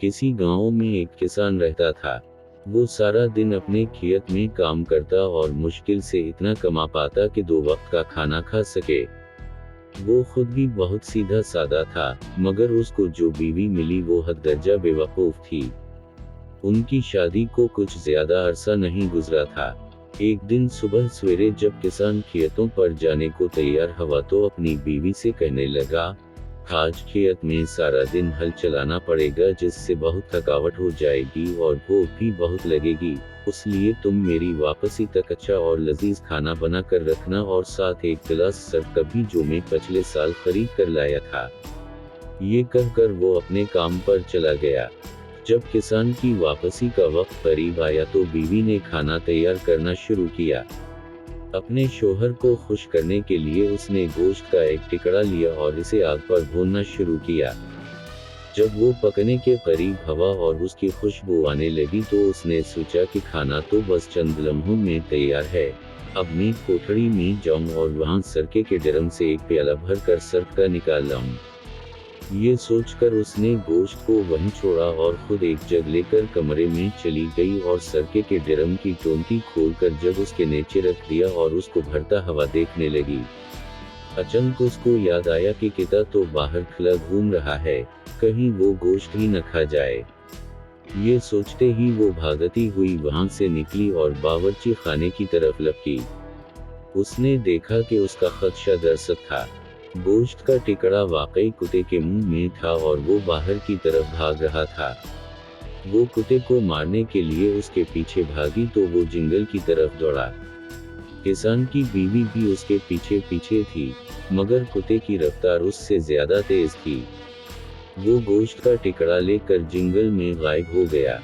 किसी गांव में एक किसान रहता था। वो सारा दिन अपने खेत में काम करता और मुश्किल से इतना कमा पाता कि 2 वक्त का खाना खा सके। वो खुद भी बहुत सीधा साधा था, मगर उसको जो बीवी मिली वो हद दर्जा बेवकूफ थी। उनकी शादी को कुछ ज्यादा अरसा नहीं गुजरा था। एक दिन सुबह सवेरे जब किसान खेतों पर जाने को तैयार हुआ तो अपनी बीवी से कहने लगा, आज खेत में सारा दिन हल चलाना पड़ेगा, जिससे बहुत थकावट हो जाएगी और भूख भी बहुत लगेगी। इसलिए तुम मेरी वापसी तक अच्छा और लजीज खाना बना कर रखना और साथ एक गिलास सर्द कभी जो मैं पिछले साल खरीद कर लाया था। ये कहकर वो अपने काम पर चला गया। जब किसान की वापसी का वक्त करीब आया तो बीवी ने खाना तैयार करना शुरू किया। अपने शोहर को खुश करने के लिए उसने गोश्त का एक टुकड़ा लिया और इसे आग पर भूनना शुरू किया। जब वो पकने के करीब हुआ और उसकी खुशबू आने लगी तो उसने सोचा कि खाना तो बस चंद लम्हों में तैयार है। अब मैं कोठड़ी में जाऊं और वहां सरके के ड्रम से एक प्याला भर कर सर्द का निकाल लाऊं। ये सोचकर उसने गोश्त को वहीं छोड़ा और खुद एक जग लेकर कमरे में चली गई और सरके के ड्रम की टोंटी खोलकर जग उसके नीचे रख दिया और उसको भरता हुआ देखने लगी। अचानक उसको याद आया कि किता तो बाहर खुला घूम रहा है, कहीं वो गोश्त ही न खा जाए। ये सोचते ही वो भागती हुई वहां से निकली और बावर्ची खाने की तरफ लपकी। उसने देखा कि उसका खदशा दरअसल था। गोश्त का टुकड़ा वाकई कुत्ते के मुंह में था और वो बाहर की तरफ भाग रहा था। वो कुत्ते को मारने के लिए उसके पीछे भागी तो वो जंगल की तरफ दौड़ा। किसान की बीवी भी उसके पीछे पीछे थी, मगर कुत्ते की रफ्तार उससे ज्यादा तेज थी। वो गोश्त का टुकड़ा लेकर जंगल में गायब हो गया।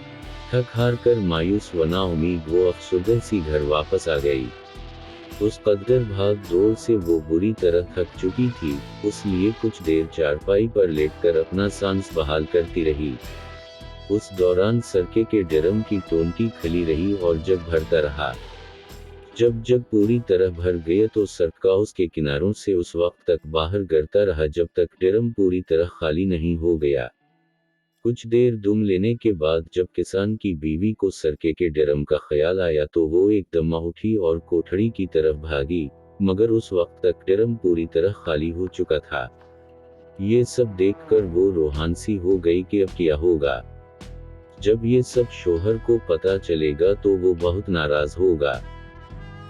थक हार कर मायूस व नाउम्मीद वो अफसरदा सी घर वापस आ गई। उस कदर भाग दौड़ से वो बुरी तरह थक चुकी थी, इसलिए कुछ देर चारपाई पर लेटकर अपना सांस बहाल करती रही। उस दौरान सरके के ड्रम की टोंटी खुली रही और जग भरता रहा। जब जग पूरी तरह भर गया तो सरका उसके किनारों से उस वक्त तक बाहर गिरता रहा जब तक ड्रम पूरी तरह खाली नहीं हो गया। कुछ देर दम लेने के बाद जब किसान की बीवी को सरके के ड्रम का ख्याल आया तो वो एकदम उठी और कोठड़ी की तरफ भागी, मगर उस वक्त तक ड्रम पूरी तरह खाली हो चुका था। ये सब देखकर वो रूहान सी हो गई कि अब क्या होगा। जब ये सब शोहर को पता चलेगा तो वो बहुत नाराज होगा।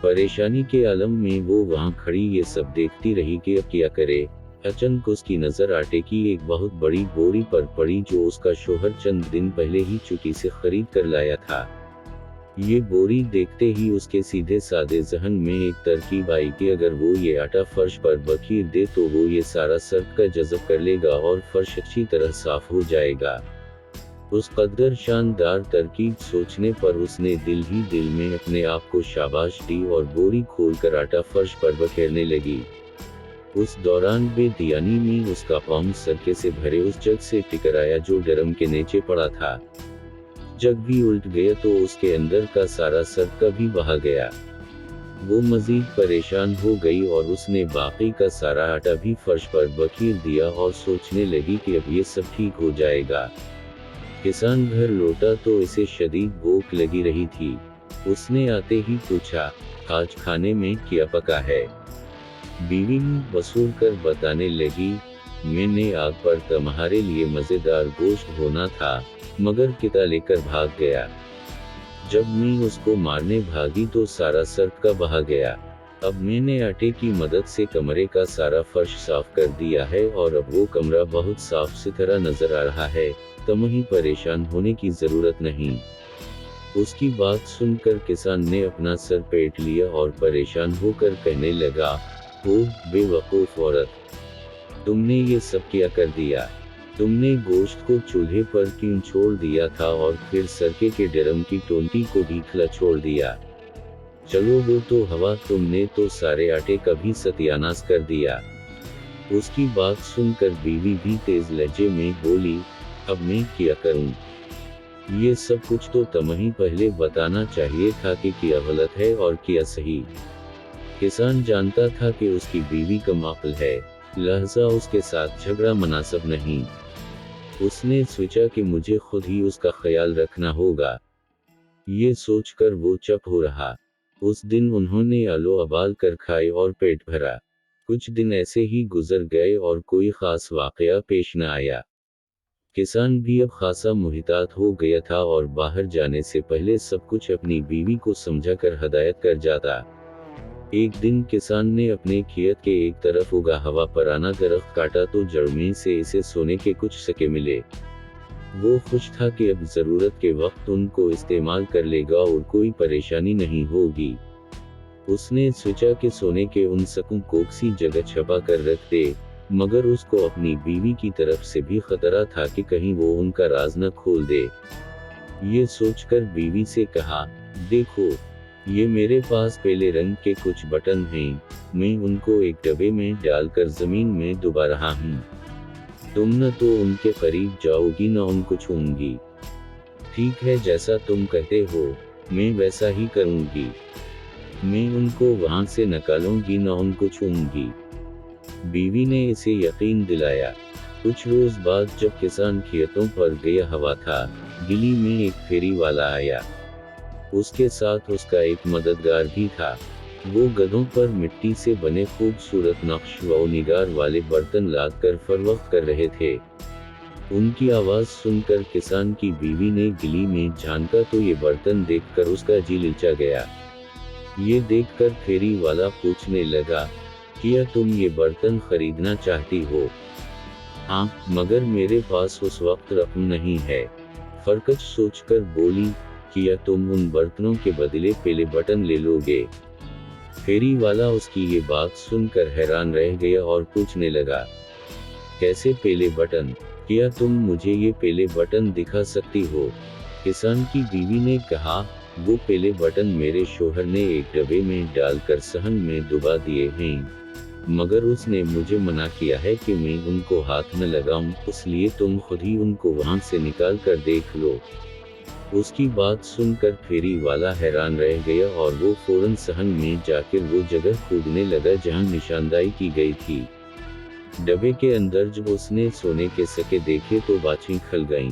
परेशानी के आलम में वो वहां खड़ी ये सब देखती रही कि अब क्या करे। अचानक उसकी नजर आटे की एक बहुत बड़ी बोरी पर पड़ी जो उसका शोहर चंद दिन पहले ही चुकी से खरीद कर लाया था। ये बोरी देखते ही उसके सीधे सादे जहन में एक तरकीब आई कि अगर वो ये आटा फर्श पर बखेर दे तो वो ये सारा सर्द का जज़ब कर लेगा और फर्श अच्छी तरह साफ हो जाएगा। उस कदर शानदार तरकीब सोचने पर उसने दिल ही दिल में अपने आप को शाबाश दी और बोरी खोलकर आटा फर्श पर बखेरने लगी। उस दौरान बेदियानी में उसका पाँव सरके से भरे उस जग से टकराया जो ड्रम के नीचे पड़ा था। जग भी उल्ट गया तो उसके अंदर का सारा सरका भी बहा गया। वो मजीद परेशान हो गई और उसने बाकी का सारा आटा भी फर्श पर बखेर दिया और सोचने लगी कि अब ये सब ठीक हो जाएगा। किसान घर लौटा तो इसे शदीद भूख लगी रही थी। उसने आते ही पूछा, आज खाने में क्या पका है? बीवी मुंह बसूर कर बताने लगी, मैंने आग पर तुम्हारे लिए मजेदार गोश्त भुना था, मगर किता लेकर भाग गया। जब मैं उसको मारने भागी तो सारा सरका बहा गया। अब मैंने आटे की मदद से कमरे का सारा फर्श साफ कर दिया है और अब वो कमरा बहुत साफ सुथरा नजर आ रहा है। तुम्हें परेशान होने की जरूरत नहीं। उसकी बात सुनकर किसान ने अपना सर पेट लिया और परेशान होकर कहने लगा, ओ बेवकूफ औरत, तुमने ये सब क्या कर दिया? तुमने गोश्त को चूल्हे पर क्यों छोड़ दिया था और फिर सरके के ड्रम की टोंटी को भी खुला छोड़ दिया? चलो वो तो हवा, तुमने तो सारे आटे का भी सत्यानाश कर दिया। उसकी बात सुनकर बीवी भी तेज लहजे में बोली, अब मैं क्या करूं? ये सब कुछ तो तुम्हें पहले बताना चाहिए था कि क्या गलत है और क्या सही। किसान जानता था कि उसकी बीवी कम अक्ल है, लिहाजा उसके साथ झगड़ा मुनासिब नहीं। उसने सोचा कि मुझे खुद ही उसका ख्याल रखना होगा। ये सोचकर वो चुप हो रहा। उस दिन उन्होंने आलो उबाल कर खाए और पेट भरा। कुछ दिन ऐसे ही गुजर गए और कोई खास वाकया पेश न आया। किसान भी अब खासा मुहितात हो गया था और बाहर जाने से पहले सब कुछ अपनी बीवी को समझाकर हदायत कर जाता। एक दिन किसान ने अपने खेत के एक तरफ उगा हवा पराना दरख्त काटा तो जड़ में से इसे सोने के कुछ सिक्के मिले। वो खुश था कि अब जरूरत के वक्त उनको इस्तेमाल कर लेगा और कोई परेशानी नहीं होगी। उसने सोचा कि सोने के उन सिक्कों को किसी जगह छुपा कर रख दे, मगर उसको अपनी बीवी की तरफ से भी खतरा था कि कहीं वो उनका राज न खोल दे। ये सोचकर बीवी से कहा, देखो, ये मेरे पास पीले रंग के कुछ बटन हैं, मैं उनको एक डब्बे में डालकर जमीन में डुबा रहा हूँ। तुम न तो उनके करीब जाओगी न उनको छूंगी। ठीक है, जैसा तुम कहते हो, मैं वैसा ही करूँगी। मैं उनको वहाँ से निकालूंगी न उनको छूंगी। बीवी ने इसे यकीन दिलाया। कुछ रोज बाद जब किसान खेतों पर गया हुआ था, गली में एक फेरी वाला आया। उसके साथ उसका एक मददगार भी था। वो गधों पर मिट्टी से बने खूबसूरत नक्श व निगार वाले बर्तन लाद कर फरोख्त कर रहे थे। उनकी आवाज सुनकर किसान की बीवी ने गली में झांका तो ये बर्तन देखकर उसका जी ललचा गया। ये देखकर फेरी वाला पूछने लगा, क्या तुम ये बर्तन खरीदना चाहती हो? हाँ, मगर मेरे पास उस वक्त रकम नहीं है। फरकच सोचकर बोली, क्या तुम उन बर्तनों के बदले पीले बटन ले लोगे? फेरी वाला उसकी ये बात सुनकर हैरान रह गया और पूछने लगा, कैसे पीले बटन? क्या तुम मुझे ये पीले बटन दिखा सकती हो? किसान की बीवी ने कहा, वो पीले बटन मेरे शोहर ने एक डब्बे में डालकर सहन में डुबा दिए हैं, मगर उसने मुझे मना किया है कि मैं उनको हाथ न लगाऊं, इसलिए तुम खुद ही उनको वहां से निकाल कर देख लो। उसकी बात सुनकर फेरी वाला हैरान रह गया और वो फौरन सहन में जाकर वो जगह खोदने लगा जहां निशानदाई की गई थी। डब्बे के अंदर जब उसने सोने के सिक्के देखे तो बाछी खल गईं।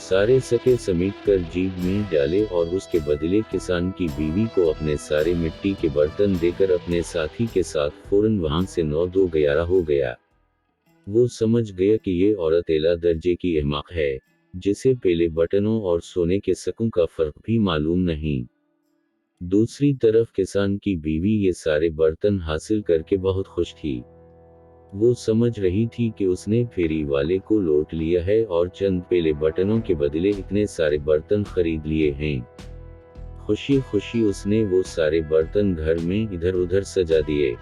सारे सिक्के समेट कर जेब में डाले और उसके बदले किसान की बीवी को अपने सारे मिट्टी के बर्तन देकर अपने साथी के साथ फौरन वहां से 9-2-11 हो गया। वो समझ गया कि ये औरत एला दर्जे की अहमक है, जिसे पीले बटनों और सोने के सिक्कों का फर्क भी मालूम नहीं। दूसरी तरफ किसान की बीवी ये सारे बर्तन हासिल करके बहुत खुश थी। वो समझ रही थी कि उसने फेरी वाले को लौट लिया है और चंद पीले बटनों के बदले इतने सारे बर्तन खरीद लिए हैं। खुशी खुशी उसने वो सारे बर्तन घर में इधर उधर सजा दिए।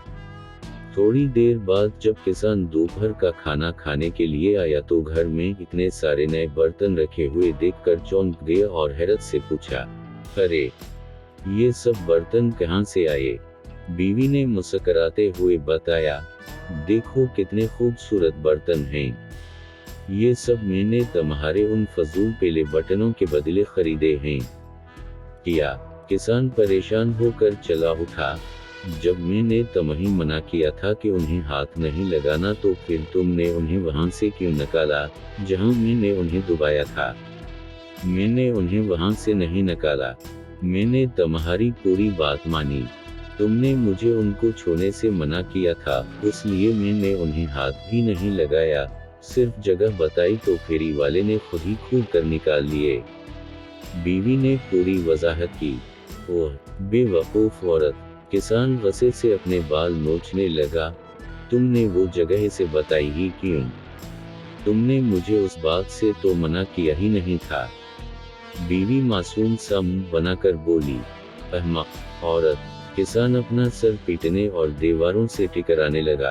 थोड़ी देर बाद जब किसान दोपहर का खाना खाने के लिए आया तो घर में इतने सारे नए बर्तन रखे हुए देखकर चौंक गया और हैरत से पूछा, अरे, ये सब बर्तन कहाँ से आए? बीवी ने मुस्कुराते हुए बताया, देखो कितने खूबसूरत बर्तन हैं। ये सब मैंने तुम्हारे उन फजूल पीले बटनों के बदले खरीदे हैं। किया। किसान परेशान होकर चला उठा, जब मैंने तुम्हें मना किया था कि उन्हें हाथ नहीं लगाना तो फिर तुमने उन्हें वहां से क्यों निकाला जहां मैंने उन्हें डुबाया था? मैंने उन्हें वहां से नहीं निकाला, मैंने तुम्हारी पूरी बात मानी। तुमने मुझे उनको छूने से मना किया था, इसलिए मैंने उन्हें हाथ भी नहीं लगाया, सिर्फ जगह बताई तो फेरी वाले ने खुद ही खोद कर निकाल लिए। बीवी ने पूरी वजाहत की। ओह बेवकूफ औरत! किसान गुस्से से अपने बाल नोचने लगा, तुमने वो जगह इसे बताई ही क्यों? तुमने मुझे उस बात से तो मना किया ही नहीं था। बीवी मासूम सा मुंह बनाकर बोली, अहमक औरत! किसान अपना सर पीटने और दीवारों से टकराने लगा।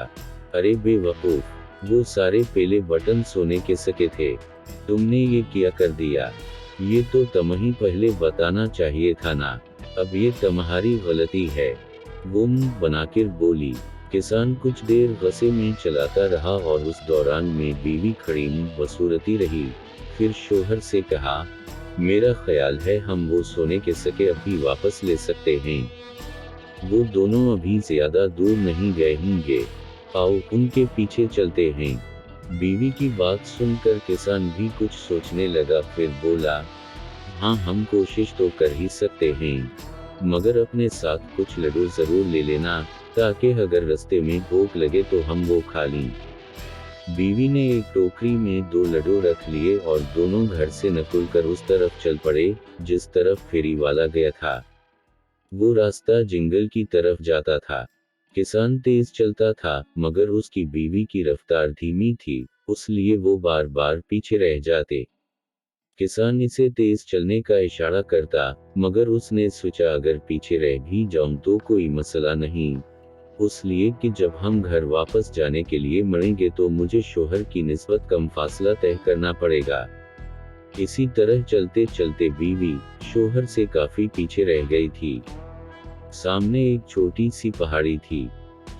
अरे बेवकूफ, वो सारे पीले बटन सोने के सिक्के थे, तुमने ये क्या कर दिया? ये तो तुम्हें पहले बताना चाहिए था ना, अब ये तुम्हारी गलती है। वो मुंह बनाकर बोली। किसान कुछ देर गुस्से में चलाता रहा और उस दौरान में बीवी खड़ी मुंह बसूरती रही। फिर शोहर से कहा, मेरा ख्याल है हम वो सोने के सिक्के अभी वापस ले सकते हैं। वो दोनों अभी ज्यादा दूर नहीं गए होंगे, आओ उनके पीछे चलते हैं। बीवी की बात सुनकर किसान भी कुछ सोचने लगा, फिर बोला, हाँ हम कोशिश तो कर ही सकते हैं, मगर अपने साथ कुछ लड्डू जरूर ले लेना, ताकि अगर रास्ते में भूख लगे तो हम वो खा लें। बीवी ने एक टोकरी में 2 लड्डू रख लिए और दोनों घर से निकलकर उस तरफ चल पड़े, जिस तरफ फेरी वाला गया था। वो रास्ता जंगल की तरफ जाता था। किसान तेज चलता था, मगर उसकी बीवी की रफ्तार धीमी थी, इसलिए वो बार बार पीछे रह जाते। किसान इसे तेज चलने का इशारा करता, मगर उसने सोचा अगर पीछे रह भी जाऊं तो कोई मसला नहीं, इसलिए कि जब हम घर वापस जाने के लिए मरेंगे तो मुझे शोहर की निस्बत कम फासला तय करना पड़ेगा। इसी तरह चलते चलते बीवी शोहर से काफी पीछे रह गई थी। सामने एक छोटी सी पहाड़ी थी।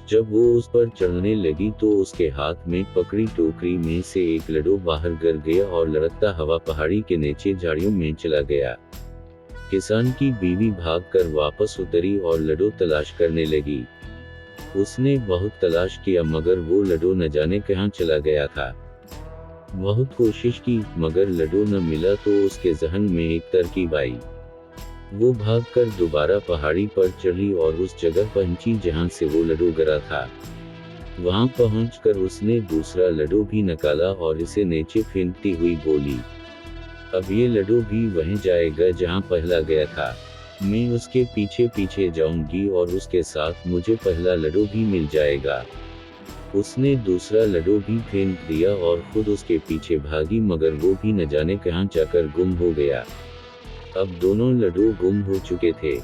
जब वो उस पर चढ़ने लगी तो उसके हाथ में पकड़ी टोकरी में से एक लड्डू बाहर गिर गया और लड़कता हुआ पहाड़ी के नीचे झाड़ियों में चला गया। किसान की बीवी भागकर वापस उतरी और लड्डू तलाश करने लगी। उसने बहुत तलाश किया, मगर वो लड्डू न जाने कहाँ चला गया था। बहुत कोशिश की, मगर लड्डू न मिला तो उसके जहन में एक तरकीब आई। वो भागकर दोबारा पहाड़ी पर चढ़ी और उस जगह पहुंची जहां से वो लड्डू गिरा था। वहां पहुंचकर उसने दूसरा लड्डू भी निकाला और इसे नीचे फेंकती हुई बोली, अब ये लड्डू भी वहीं जाएगा जहां पहला गया था। मैं उसके पीछे पीछे जाऊंगी और उसके साथ मुझे पहला लड्डू भी मिल जाएगा। उसने दूसरा लड्डू भी फेंक दिया और खुद उसके पीछे भागी, मगर वो भी न जाने कहां जाकर गुम हो गया। अब दोनों लड्डू गुम हो चुके थे।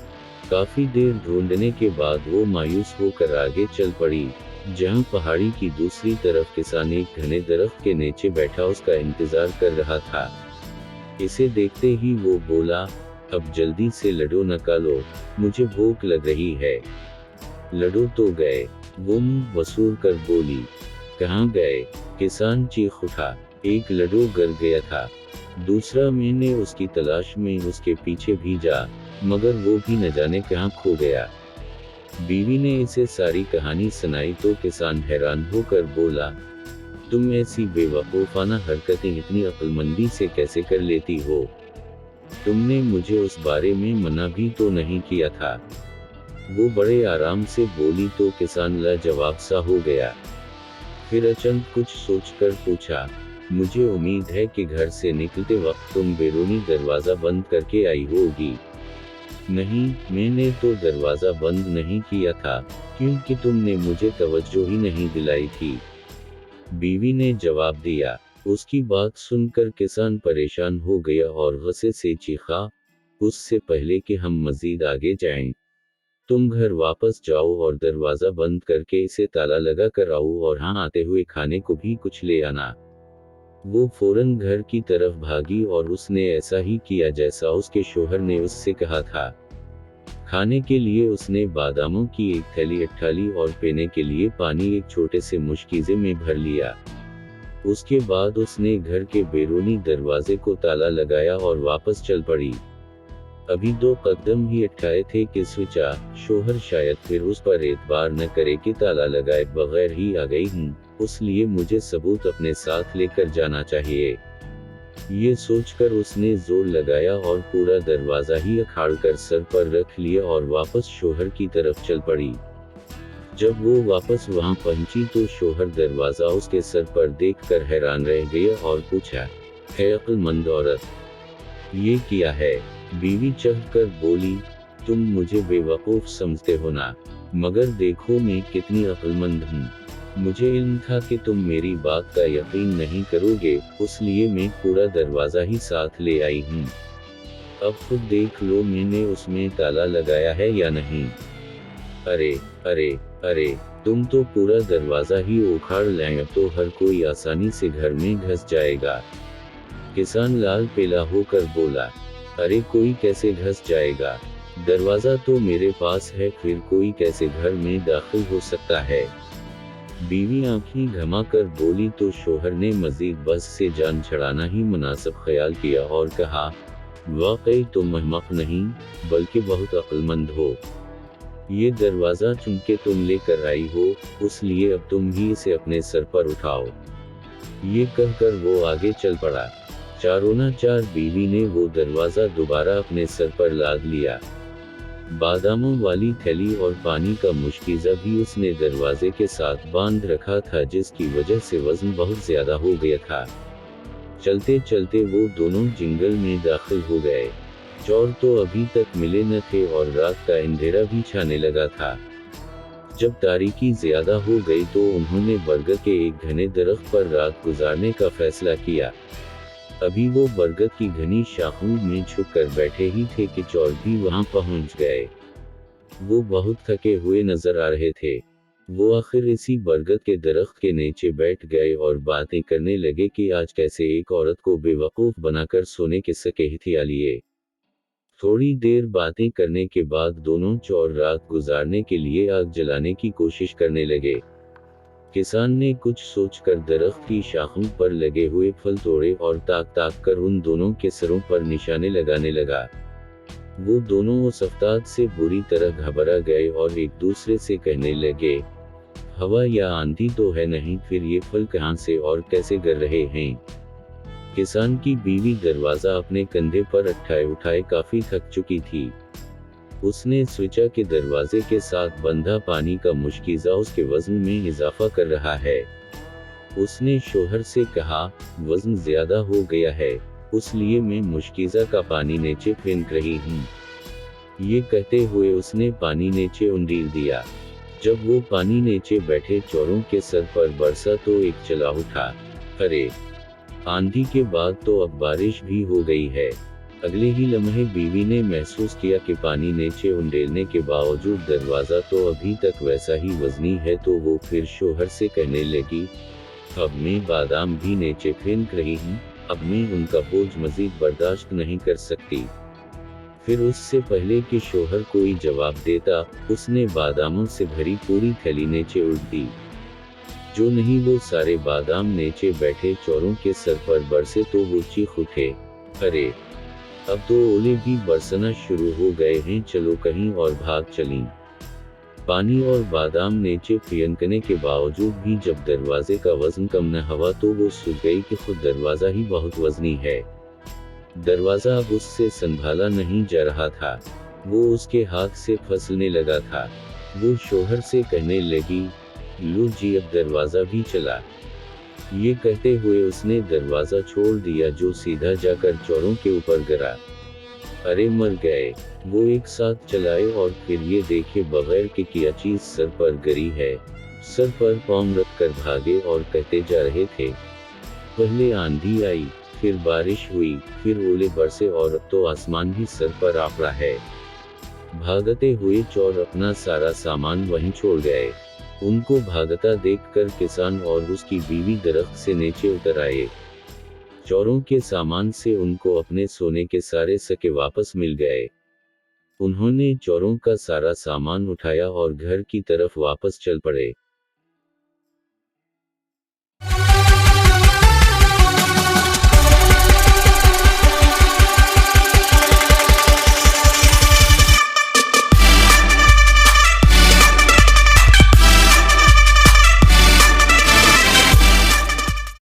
काफी देर ढूंढने के बाद वो मायूस होकर आगे चल पड़ी, जहां पहाड़ी की दूसरी तरफ किसान एक घने दरख्त के नीचे बैठा उसका इंतजार कर रहा था। इसे देखते ही वो बोला, अब जल्दी से लड्डू निकालो, मुझे भूख लग रही है। लड्डू तो गए, वो मुंह वसूल कर बोली, कहाँ गए? किसान चीख उठा, एक लड्डू गिर गया था, दूसरा मैंने उसकी तलाश में उसके पीछे भेजा, मगर वो भी न जाने कहाँ खो गया। बीवी ने इसे सारी कहानी सुनाई तो किसान हैरान होकर बोला, तुम ऐसी बेवकूफाना हरकतें इतनी अक्लमंदी से कैसे कर लेती हो? तुमने मुझे उस बारे में मना भी तो नहीं किया था। वो बड़े आराम से बोली तो किसान लाजवाब सा हो गया। फिर अचानक कुछ सोचकर पूछा, मुझे उम्मीद है कि घर से निकलते वक्त तुम बैरूनी दरवाजा बंद करके आई होगी। नहीं, मैंने तो दरवाजा बंद नहीं किया था, क्योंकि तुमने मुझे तवज्जो ही नहीं दिलाई थी, बीवी ने जवाब दिया। उसकी बात सुनकर किसान परेशान हो गया और गुस्से से चीखा, उससे पहले कि हम मजीद आगे जाएं, तुम घर वापस जाओ और दरवाजा बंद करके इसे ताला लगा कर आओ और हाँ आते हुए खाने को भी कुछ ले आना। वो फौरन घर की तरफ भागी और उसने ऐसा ही किया जैसा उसके शोहर ने उससे कहा था। खाने के लिए उसने बादामों की एक थैली उठाली और पीने के लिए पानी एक छोटे से मुश्किज़े में भर लिया। उसके बाद उसने घर के बैरूनी दरवाजे को ताला लगाया और वापस चल पड़ी। अभी 2 कदम ही उठाए थे कि सोचा, शोहर शायद फिर उस पर एतबार न करे कि ताला लगाए बगैर ही आ गई हूँ, इसलिए मुझे सबूत अपने साथ लेकर जाना चाहिए। ये सोचकर उसने जोर लगाया और पूरा दरवाजा ही अखाड़ कर सर पर रख लिया और वापस शोहर की तरफ चल पड़ी। जब वो वापस वहां पहुंची तो शोहर दरवाजा उसके सर पर देखकर हैरान रह गया और पूछा, है अक्लमंद औरत, ये क्या है? बीवी चढ़कर बोली, तुम मुझे बेवकूफ समझते हो ना, मगर देखो मैं कितनी अक्लमंद हूँ। मुझे इल्म था कि तुम मेरी बात का यकीन नहीं करोगे, इसलिए मैं पूरा दरवाजा ही साथ ले आई हूँ। अब खुद देख लो मैंने उसमें ताला लगाया है या नहीं। अरे अरे अरे, तुम तो पूरा दरवाजा ही उखाड़ लाए, अब तो हर कोई आसानी से घर में घुस जाएगा। किसान लाल पीला होकर बोला, अरे कोई कैसे घुस जाएगा? दरवाजा तो मेरे पास है, फिर कोई कैसे घर में दाखिल हो सकता है? बीवी आंखें घुमाकर बोली तो शोहर ने मजीद बस से जान छड़ाना ही मुनासिब ख्याल किया और कहा, वाकई तुम अहमक नहीं, बल्कि बहुत अक्लमंद हो। ये दरवाजा चुनके तुम लेकर आई हो, इसलिए अब तुम ही इसे अपने सर पर उठाओ। ये कहकर वो आगे चल पड़ा। चारों बीवी ने वो दरवाजा दोबारा अपने सर पर लाद लिया। बादामों वाली थैली और पानी का मुश्किज़ा भी उसने दरवाजे के साथ बांध रखा था, जिसकी वजह से वजन बहुत ज्यादा हो गया था। चलते चलते वो दोनों जंगल में दाखिल हो गए। चोर तो अभी तक मिले न थे और रात का अंधेरा भी छाने लगा था। जब तारीकी ज्यादा हो गई तो उन्होंने बरगद के एक घने दरख्त पर रात गुजारने का फैसला किया। अभी वो बरगद की घनी शाखों में छुप कर बैठे ही थे कि चोर भी वहां पहुंच गए। वो बहुत थके हुए नजर आ रहे थे। वो आखिर इसी बरगद के दरख्त के नीचे बैठ गए और बातें करने लगे कि आज कैसे एक औरत को बेवकूफ बनाकर सोने के सके हथिया लिए। थोड़ी देर बातें करने के बाद दोनों चोर रात गुजारने के लिए आग जलाने की कोशिश करने लगे। किसान ने कुछ सोचकर दरख्त की शाखों पर लगे हुए फल तोड़े और ताक ताक कर उन दोनों के सरों पर निशाने लगाने लगा। वो दोनों उस अफ्ताब से बुरी तरह घबरा गए और एक दूसरे से कहने लगे, हवा या आंधी तो है नहीं, फिर ये फल कहां से और कैसे गिर रहे हैं। किसान की बीवी दरवाजा अपने कंधे पर उठाए उठाए काफी थक चुकी थी। उसने सोचा कि दरवाजे के साथ बंधा पानी का मुश्किज़ा उसके वजन में इजाफा कर रहा है। उसने शोहर से कहा, वजन ज्यादा हो गया है, इसलिए मैं मुश्किज़ा का पानी नीचे फेंक रही हूँ। ये कहते हुए उसने पानी नीचे उंडेल दिया। जब वो पानी नीचे बैठे चोरों के सर पर बरसा तो एक चला उठा। अरे, आंधी के बाद तो अब बारिश भी हो गई है। अगले ही लम्हे बीवी ने महसूस किया कि पानी नीचे उंडेलने के बावजूद दरवाजा तो अभी तक वैसा ही वजनी है, तो वो फिर शोहर से कहने लगी, अब मैं बादाम भी नीचे फेंक रही हूँ, अब मैं उनका बोझ मजीद बर्दाश्त नहीं कर सकती। फिर उससे पहले कि शोहर कोई जवाब देता, उसने बादामों से भरी पूरी थैली नीचे उल्ट दी। जो नहीं वो सारे बादाम नीचे बैठे चोरों के सर पर बरसे तो वो चीख उठे, अरे, अब तो ओले भी बरसना शुरू हो गए हैं, चलो कहीं और भाग चलें। पानी और बादाम नीचे फेंकने के बावजूद भी जब दरवाजे का वजन कम न हुआ तो वो सोच गई कि खुद दरवाजा ही बहुत वजनी है। दरवाजा अब उससे संभाला नहीं जा रहा था। वो उसके हाथ से फिसलने लगा था। वो शोहर से कहने लगी, लो जी, अब दरवाजा भी चला। ये कहते हुए उसने दरवाजा छोड़ दिया, जो सीधा जाकर चोरों के ऊपर गिरा। अरे मर गए। वो एक साथ चलाए और फिर ये देखे बगैर कि क्या चीज सर पर गिरी है। सर पर पांव रख कर भागे और कहते जा रहे थे, पहले आंधी आई, फिर बारिश हुई, फिर ओले बरसे और अब तो आसमान भी सर पर आ पड़ा है। भागते हुए चोर अपना सारा सामान वहीं छोड़ गए। उनको भागता देखकर किसान और उसकी बीवी दरख्त से नीचे उतर आए। चोरों के सामान से उनको अपने सोने के सारे सके वापस मिल गए। उन्होंने चोरों का सारा सामान उठाया और घर की तरफ वापस चल पड़े।